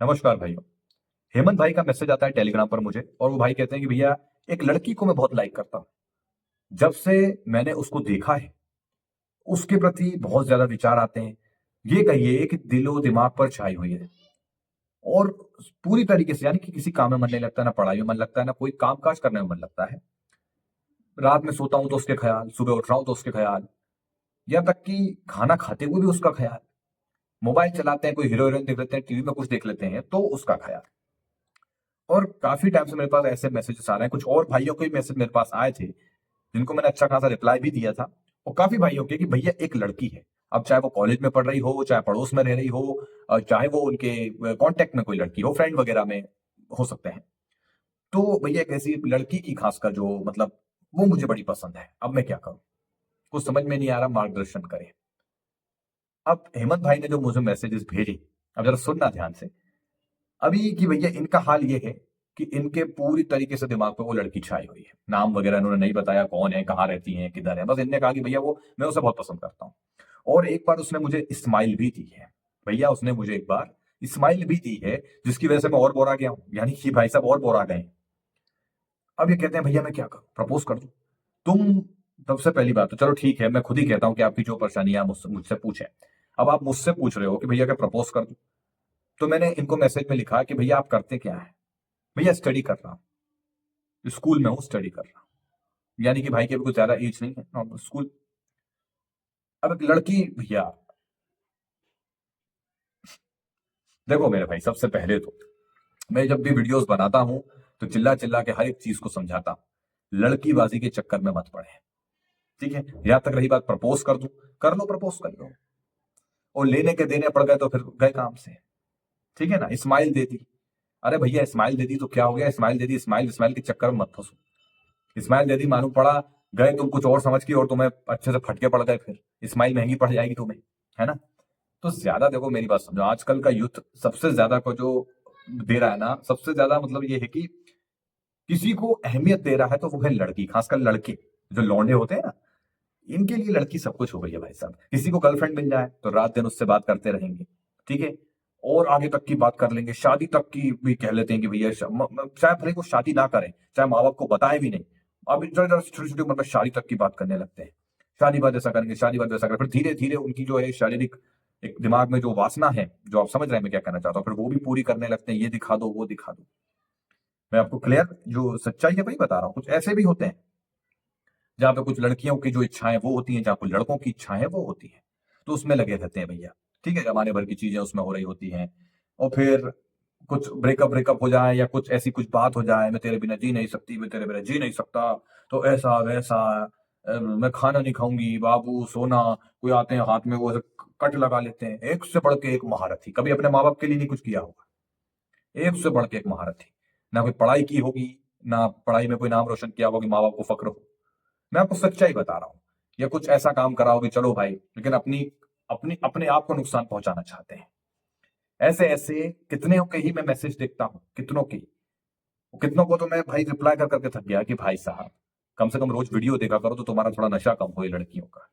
नमस्कार भाइयों। हेमंत भाई का मैसेज आता है टेलीग्राम पर मुझे, और वो भाई कहते हैं कि भैया, एक लड़की को मैं बहुत लाइक करता हूँ। जब से मैंने उसको देखा है, उसके प्रति बहुत ज्यादा विचार आते हैं। ये कहिए कि दिलो दिमाग पर छाई हुई है। और पूरी तरीके से, यानी कि किसी काम में मन नहीं लगता, ना पढ़ाई में मन लगता है, ना कोई काम काज करने में मन लगता है। रात में सोता हूं तो उसके ख्याल, सुबह उठ रहा हूं तो उसके ख्याल, यहाँ तक कि खाना खाते हुए भी उसका ख्याल। मोबाइल चलाते हैं, कोई हीरो हीरोइन देख लेते हैं, टीवी में कुछ देख लेते हैं तो उसका ख्याल। और काफी टाइम से मेरे पास ऐसे मैसेजेस आ रहे हैं, कुछ और भाइयों के मैसेज मेरे पास आए थे जिनको मैंने अच्छा खासा रिप्लाई भी दिया था। और काफी भाइयों के कि भैया एक लड़की है, अब चाहे वो कॉलेज में पढ़ रही हो, चाहे पड़ोस में रह रही हो, चाहे वो उनके कांटेक्ट में कोई लड़की हो, फ्रेंड वगैरह में हो सकते हैं। तो भैया एक ऐसी लड़की की खासकर जो मतलब वो मुझे बड़ी पसंद है, अब मैं क्या करूं, कुछ समझ में नहीं आ रहा, मार्गदर्शन करें। अब हेमंत भाई ने जो मुझे मैसेजेस भेजे, अब जरा सुनना ध्यान से। अभी की भैया इनका हाल ये है कि इनके पूरी तरीके से दिमाग पे वो लड़की छाई हुई है। नाम वगैरह इन्होंने नहीं बताया, कौन है, कहाँ रहती है, किधर है, बस इनने कहा कि भैया वो, मैं उसे बहुत पसंद करता हूँ। और एक बार उसने मुझे स्माइल भी दी है। भैया उसने मुझे एक बार स्माइल भी दी है, जिसकी वजह से मैं और बोरा गया हूँ, यानी कि भाई साहब और बोरा गए हैं। अब ये कहते हैं भैया मैं क्या करूं, प्रपोज कर दूं। तुम, सबसे पहली बात तो चलो ठीक है, मैं खुद ही कहता हूँ कि आपकी जो परेशानी है आप मुझसे मुझसे पूछें। अब आप मुझसे पूछ रहे हो कि भैया क्या प्रपोज कर दूं, तो मैंने इनको मैसेज में लिखा कि भैया आप करते क्या है। भैया स्टडी कर रहा हूँ, स्कूल में हूँ, स्टडी कर रहा हूँ। यानी कि भाई की अभी कुछ ज्यादा एज नहीं है, नॉर्मल स्कूल। अब एक लड़की भैया, देखो मेरे भाई, सबसे पहले तो मैं जब भी वीडियोस बनाता हूं तो चिल्ला चिल्ला के हर एक चीज को समझाता हूं, लड़कीबाजी के चक्कर में मत पड़े। ठीक है, यहां तक रही बात प्रपोज कर दूं, कर लो, प्रपोज कर लो। और लेने के देने पड़ गए तो फिर गए काम से। ठीक है ना, स्माइल दे दी। अरे भैया स्माइल दे दी तो क्या हो गया, स्माइल दे दी, स्माइल स्माइल के चक्कर में मत फंसो। स्माइल दे दी, मालूम पड़ा गए तुम कुछ और समझ के और तुम्हें अच्छे से फटके पड़ गए, फिर स्माइल महंगी पड़ जाएगी तुम्हें, है ना। तो ज्यादा देखो, मेरी बात समझो, आजकल का यूथ सबसे ज्यादा को जो दे रहा है ना, सबसे ज्यादा मतलब ये है कि किसी को अहमियत दे रहा है तो वो है लड़की, खासकर लड़के जो लौंडे होते हैं ना, इनके लिए लड़की सब कुछ हो गई है भाई साहब। किसी को गर्लफ्रेंड मिल जाए तो रात दिन उससे बात करते रहेंगे। ठीक है, और आगे तक की बात कर लेंगे, शादी तक की भी कह लेते हैं कि भैया चाहे भले को शादी ना करें, चाहे माँ बाप को बताए भी नहीं, अब जरा जरा छोटी छोटी उम्र में शादी तक की बात करने लगते हैं। शादी बाद ऐसा करेंगे, शादी बाद वैसा करेंगे, फिर धीरे धीरे उनकी जो है शारीरिक एक दिमाग में जो वासना है, जो आप समझ रहे हैं मैं क्या कहना चाहता हूँ, फिर वो भी पूरी करने लगते हैं, ये दिखा दो वो दिखा दो। मैं आपको क्लियर जो सच्चाई है वही बता रहा हूँ, कुछ ऐसे भी होते हैं जहाँ पे कुछ लड़कियों की जो इच्छाएं वो होती हैं, जहाँ कुछ लड़कों की इच्छाएं वो होती हैं, तो उसमें लगे रहते हैं भैया। ठीक है, जमाने भर की चीजें उसमें हो रही होती हैं। और फिर कुछ ब्रेकअप ब्रेकअप हो जाए या कुछ ऐसी कुछ बात हो जाए, मैं तेरे बिना जी नहीं सकती, मैं तेरे बिना जी नहीं सकता, तो ऐसा वैसा, मैं खाना नहीं खाऊंगी बाबू, सोना। कोई आते हैं हाथ में वो ऐसे कट लगा लेते हैं, एक से बढ़ के एक महारथी, कभी अपने माँ बाप के लिए नहीं कुछ किया होगा, एक से बढ़ के एक महारथी। ना कोई पढ़ाई की होगी, ना पढ़ाई में कोई नाम रोशन किया होगा कि माँ बाप को फक्र हो। मैं आपको सच्चाई बता रहा हूं। या कुछ ऐसा काम करा हो कि चलो भाई, लेकिन अपनी अपनी अपने आप को नुकसान पहुंचाना चाहते हैं। ऐसे ऐसे कितने के ही मैं मैसेज देखता हूं, कितनों की। कितनों को तो मैं भाई रिप्लाई कर करके थक गया कि भाई साहब, कम से कम रोज वीडियो देखा करो तो तुम्हारा थोड़ा नशा कम हो ये लड़कियों का।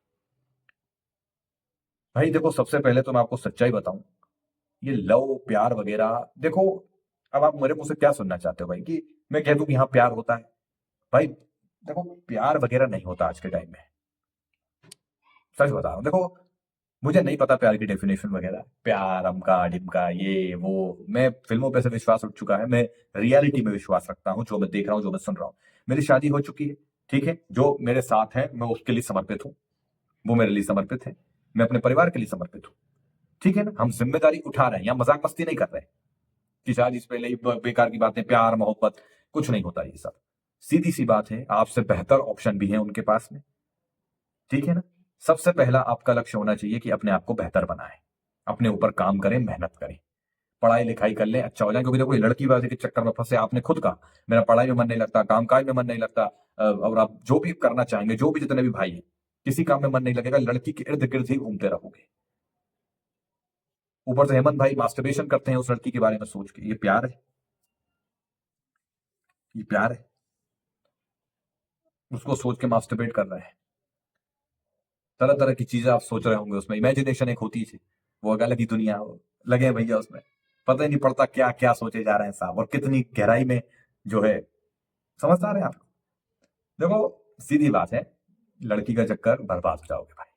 भाई देखो, सबसे पहले तो मैं आपको सच्चाई बताऊं, ये लव प्यार वगैरह देखो, अब आप मेरे मुंह से क्या सुनना चाहते हो भाई, कि मैं कह दूं कि हाँ प्यार होता है। भाई देखो, प्यार वगैरह नहीं होता आज के टाइम में, सच बता रहा हूँ। देखो, मुझे नहीं पता प्यार की डेफिनेशन वगैरह, प्यार अमका डिमका ये वो, मैं फिल्मों पे से विश्वास उठ चुका है, मैं रियलिटी में विश्वास रखता हूँ, जो मैं देख रहा हूँ, जो मैं सुन रहा हूँ। मेरी शादी हो चुकी है। ठीक है, जो मेरे साथ है मैं उसके लिए समर्पित हूँ, वो मेरे लिए समर्पित है, मैं अपने परिवार के लिए समर्पित हूँ। ठीक है ना, हम जिम्मेदारी उठा रहे हैं, यहाँ मजाक मस्ती नहीं कर रहे हैं कि शादी से पहले ही बेकार की बातें, प्यार मोहब्बत कुछ नहीं होता ये सब। सीधी सी बात है, आपसे बेहतर ऑप्शन भी है उनके पास में। ठीक है ना, सबसे पहला आपका लक्ष्य होना चाहिए कि अपने आप को बेहतर बनाएं, अपने ऊपर काम करें, मेहनत करें, पढ़ाई लिखाई कर लें, अच्छा हो जाए। क्योंकि देखो, ये लड़कीबाजी के चक्कर में फंसे, आपने खुद कहा मेरा पढ़ाई में मन नहीं लगता, काम काज में मन नहीं लगता, और आप जो भी करना चाहेंगे, जो भी जितने भी भाई हैं, किसी काम में मन नहीं लगेगा, लड़की के इर्द गिर्द ही घूमते रहोगे। ऊपर से हेमंत भाई मास्टरबेशन करते हैं उस लड़की के बारे में सोच के, ये प्यार है? ये प्यार है? उसको सोच के मास्टरबेट कर रहे हैं, तरह तरह की चीजें आप सोच रहे होंगे उसमें, इमेजिनेशन एक होती है, वो एक अलग ही दुनिया लगे हैं भैया उसमें। पता ही नहीं पड़ता क्या क्या सोचे जा रहे हैं साहब, और कितनी गहराई में जो है। समझदार है आप। देखो सीधी बात है, लड़की का चक्कर बर्बाद हो जाओगे भाई।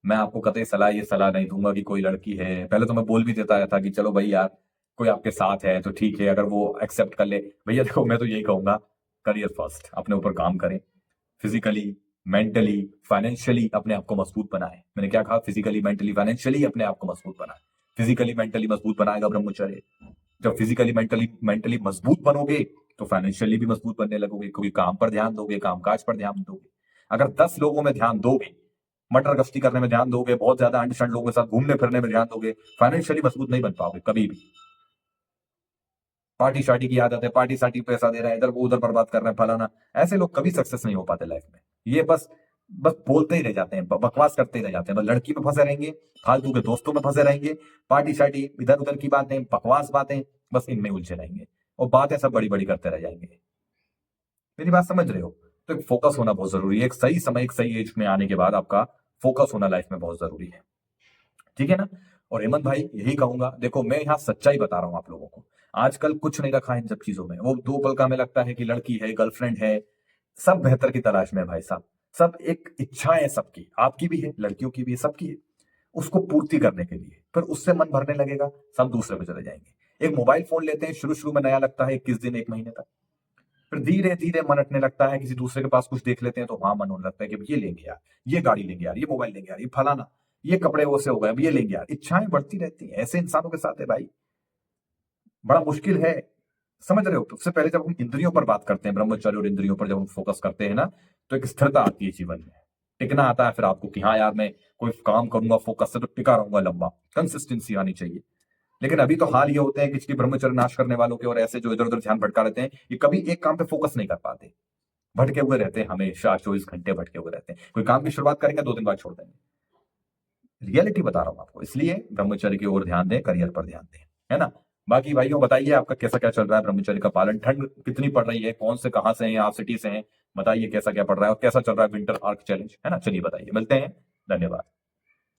मैं आपको कतई ये सलाह नहीं दूंगा कि कोई लड़की है, पहले तो मैं बोल भी देता था कि चलो भाई यार कोई आपके साथ है तो ठीक है, अगर वो एक्सेप्ट कर ले। भैया देखो मैं तो यही कहूंगा, करियर फर्स्ट, अपने ऊपर काम करें, फिजिकली मेंटली फाइनेंशियली अपने आप को मजबूत बनाए। मैंने क्या कहा, फिजिकली मेंटली फाइनेंशियली अपने आप को मजबूत बनाए। फिजिकली मेंटली मजबूत बनाएगा ब्रह्मचर्य। जब फिजिकली मेंटली मेंटली मजबूत बनोगे तो फाइनेंशियली भी मजबूत बनने लगोगे, क्योंकि काम पर ध्यान दोगे, कामकाज पर ध्यान दोगे। अगर 10 लोगों में ध्यान दोगे, मटर गश्ती करने में ध्यान दोगे, बहुत ज्यादा अंड शंड लोगों के साथ घूमने फिरने में ध्यान दोगे, फाइनेंशियली मजबूत नहीं बन पाओगे कभी भी। पार्टी शार्टी की आदत है, पार्टी सार्टी पैसा दे रहे हैं, इधर वो उधर बर्बाद कर रहे हैं फलाना, ऐसे लोग कभी सक्सेस नहीं हो पाते लाइफ में। ये बस बस बोलते ही रह जाते हैं, बकवास करते ही रह जाते हैं, बस लड़की में फंसे रहेंगे, फालतू के दोस्तों में फंसे रहेंगे, पार्टी शार्टी इधर उधर की बातें, बकवास बातें, बस इनमें उलझे रहेंगे और बातें सब बड़ी बड़ी करते रह जाएंगे। मेरी बात समझ रहे हो? तो एक फोकस होना बहुत जरूरी है। एक सही समय, एक सही एज में आने के बाद आपका फोकस होना लाइफ में बहुत जरूरी है। ठीक है ना? और हेमंत भाई यही कहूंगा, देखो मैं यहाँ सच्चाई बता रहा हूं आप लोगों को। आजकल कुछ नहीं रखा है इन सब चीजों में। वो दो पल का हमें लगता है कि लड़की है, गर्लफ्रेंड है, सब बेहतर की तलाश में है भाई साहब। सब एक इच्छाएं है सबकी, आपकी भी है, लड़कियों की भी है, सबकी है, उसको पूर्ति करने के लिए। फिर उससे मन भरने लगेगा, सब दूसरे पे चले जाएंगे। एक मोबाइल फोन लेते हैं, शुरू शुरू में नया लगता है, 21 दिन 1 महीने तक, फिर धीरे धीरे मन हटने लगता है, किसी दूसरे के पास कुछ देख लेते हैं तो वहां मन होने लगता है कि ये लेंगे यार, ये गाड़ी लेंगे यार, ये मोबाइल लेंगे यार, ये फलाना, ये कपड़े वो से हो गए, अब ये लेंगे यार। इच्छाएं बढ़ती रहती हैं, ऐसे इंसानों के साथ है भाई, बड़ा मुश्किल है। समझ रहे हो? सबसे पहले जब हम इंद्रियों पर बात करते हैं, ब्रह्मचर्य और इंद्रियों पर जब हम फोकस करते हैं ना, तो एक स्थिरता आती है जीवन में, टिकना आता है फिर आपको कि हाँ यार मैं कोई काम करूंगा फोकस से तो टिका रहूंगा लंबा, कंसिस्टेंसी आनी चाहिए। लेकिन अभी तो हाल ये होते हैं कि इसकी ब्रह्मचर्य नाश करने वालों के और ऐसे जो इधर उधर ध्यान भटका रहते हैं, ये कभी एक काम पे फोकस नहीं कर पाते, भटके हुए रहते हैं, हमेशा 24 घंटे भटके हुए रहते हैं। कोई काम की शुरुआत करेंगे 2 दिन बाद छोड़ देंगे। रियलिटी बता रहा हूं आपको, इसलिए ब्रह्मचर्य की ओर ध्यान दें, करियर पर ध्यान दें, है ना? बाकी भाइयों बताइए आपका कैसा क्या चल रहा है ब्रह्मचर्य का पालन, ठंड कितनी पड़ रही है, कौन से कहां से हैं आप, सिटी से हैं, बताइए कैसा क्या पड़ रहा है और कैसा चल रहा है विंटर आर्क चैलेंज, है ना? चलिए बताइए, मिलते हैं, धन्यवाद।